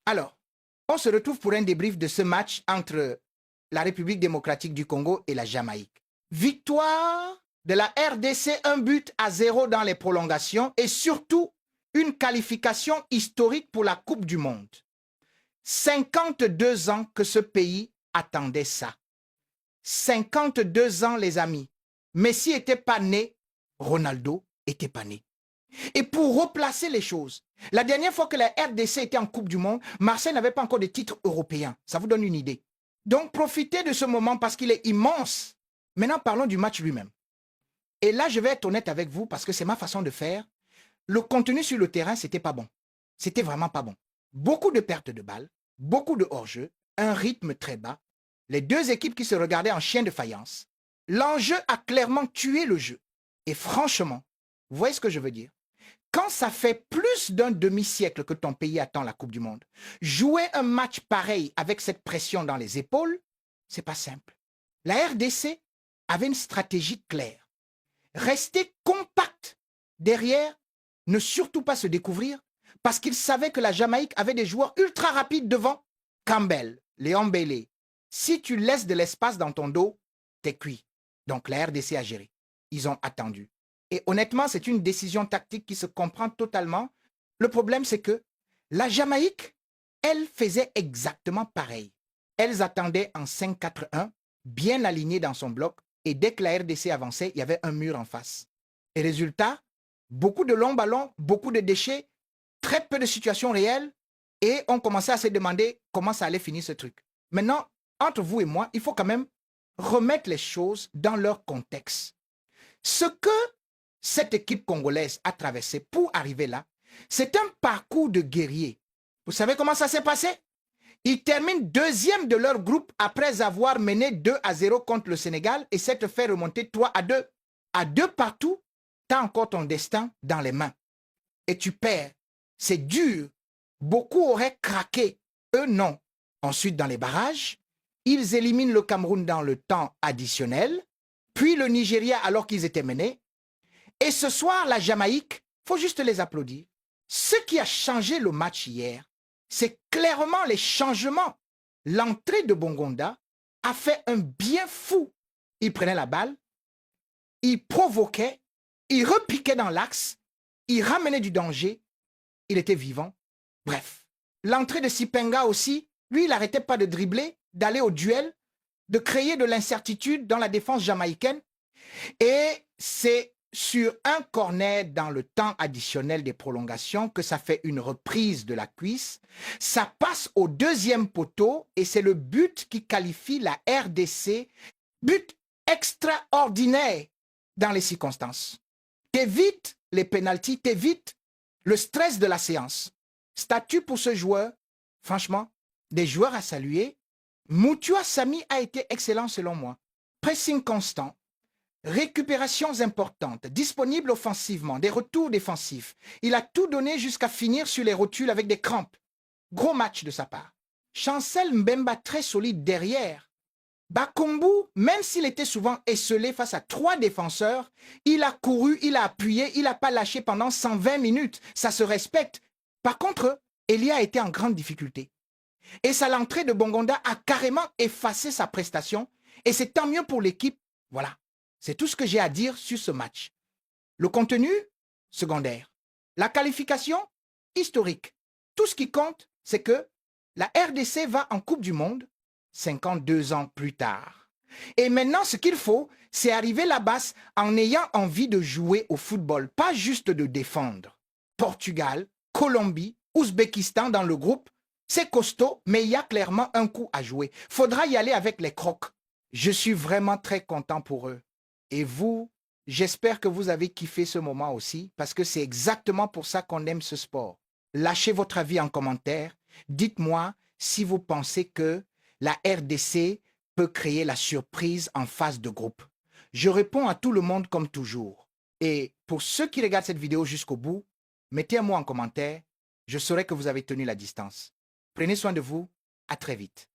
Alors, on se retrouve pour un débrief de ce match entre la République démocratique du Congo et la Jamaïque. Victoire de la RDC, 1-0 dans les prolongations et surtout une qualification historique pour la Coupe du Monde. 52 ans que ce pays attendait ça. 52 ans, les amis. Messi n'était pas né, Ronaldo n'était pas né. Et pour replacer les choses, la dernière fois que la RDC était en Coupe du Monde, Marseille n'avait pas encore de titre européen. Ça vous donne une idée. Donc profitez de ce moment parce qu'il est immense. Maintenant, parlons du match lui-même. Et là, je vais être honnête avec vous parce que c'est ma façon de faire. Le contenu sur le terrain, c'était pas bon. C'était vraiment pas bon. Beaucoup de pertes de balles, beaucoup de hors-jeu, un rythme très bas. Les deux équipes qui se regardaient en chien de faïence. L'enjeu a clairement tué le jeu. Et franchement, vous voyez ce que je veux dire? Quand ça fait plus d'un demi-siècle que ton pays attend la Coupe du Monde, jouer un match pareil avec cette pression dans les épaules, c'est pas simple. La RDC avait une stratégie claire. Rester compact derrière, ne surtout pas se découvrir, parce qu'il savait que la Jamaïque avait des joueurs ultra rapides devant. Campbell, Léon Bailey. Si tu laisses de l'espace dans ton dos, t'es cuit. Donc la RDC a géré. Ils ont attendu. Et honnêtement, c'est une décision tactique qui se comprend totalement. Le problème, c'est que la Jamaïque, elle faisait exactement pareil. Elles attendaient en 5-4-1, bien alignées dans son bloc, et dès que la RDC avançait, il y avait un mur en face. Et résultat, beaucoup de longs ballons, beaucoup de déchets, très peu de situations réelles, et on commençait à se demander comment ça allait finir ce truc. Maintenant, entre vous et moi, il faut quand même remettre les choses dans leur contexte. Ce que cette équipe congolaise a traversé pour arriver là, c'est un parcours de guerriers. Vous savez comment ça s'est passé? Ils terminent deuxième de leur groupe après avoir mené 2-0 contre le Sénégal et s'être fait remonter 3-2. À 2 partout, tu as encore ton destin dans les mains. Et tu perds. C'est dur. Beaucoup auraient craqué. Eux, non. Ensuite, dans les barrages, ils éliminent le Cameroun dans le temps additionnel, puis le Nigeria alors qu'ils étaient menés. Et ce soir, la Jamaïque, il faut juste les applaudir. Ce qui a changé le match hier, c'est clairement les changements. L'entrée de Bongonda a fait un bien fou. Il prenait la balle, il provoquait, il repiquait dans l'axe, il ramenait du danger, il était vivant. Bref, l'entrée de Sipenga aussi, lui, il n'arrêtait pas de dribbler, d'aller au duel, de créer de l'incertitude dans la défense jamaïcaine. Et c'est sur un corner dans le temps additionnel des prolongations que ça fait une reprise de la cuisse. Ça passe au deuxième poteau et c'est le but qui qualifie la RDC. But extraordinaire dans les circonstances. T'évites les pénaltys, t'évites le stress de la séance. Statut pour ce joueur, franchement, des joueurs à saluer. Moutua Sami a été excellent selon moi. Pressing constant. Récupérations importantes, disponibles offensivement, des retours défensifs. Il a tout donné jusqu'à finir sur les rotules avec des crampes. Gros match de sa part. Chancel Mbemba très solide derrière. Bakombu, même s'il était souvent esselé face à 3 défenseurs, il a couru, il a appuyé, il n'a pas lâché pendant 120 minutes. Ça se respecte. Par contre, Elia a été en grande difficulté. Et sa l'entrée de Bongonda a carrément effacé sa prestation. Et c'est tant mieux pour l'équipe. Voilà. C'est tout ce que j'ai à dire sur ce match. Le contenu, secondaire. La qualification, historique. Tout ce qui compte, c'est que la RDC va en Coupe du Monde 52 ans plus tard. Et maintenant, ce qu'il faut, c'est arriver là-bas en ayant envie de jouer au football, pas juste de défendre. Portugal, Colombie, Ouzbékistan dans le groupe, c'est costaud, mais il y a clairement un coup à jouer. Faudra y aller avec les crocs. Je suis vraiment très content pour eux. Et vous, j'espère que vous avez kiffé ce moment aussi, parce que c'est exactement pour ça qu'on aime ce sport. Lâchez votre avis en commentaire. Dites-moi si vous pensez que la RDC peut créer la surprise en phase de groupe. Je réponds à tout le monde comme toujours. Et pour ceux qui regardent cette vidéo jusqu'au bout, mettez un mot en commentaire. Je saurai que vous avez tenu la distance. Prenez soin de vous. À très vite.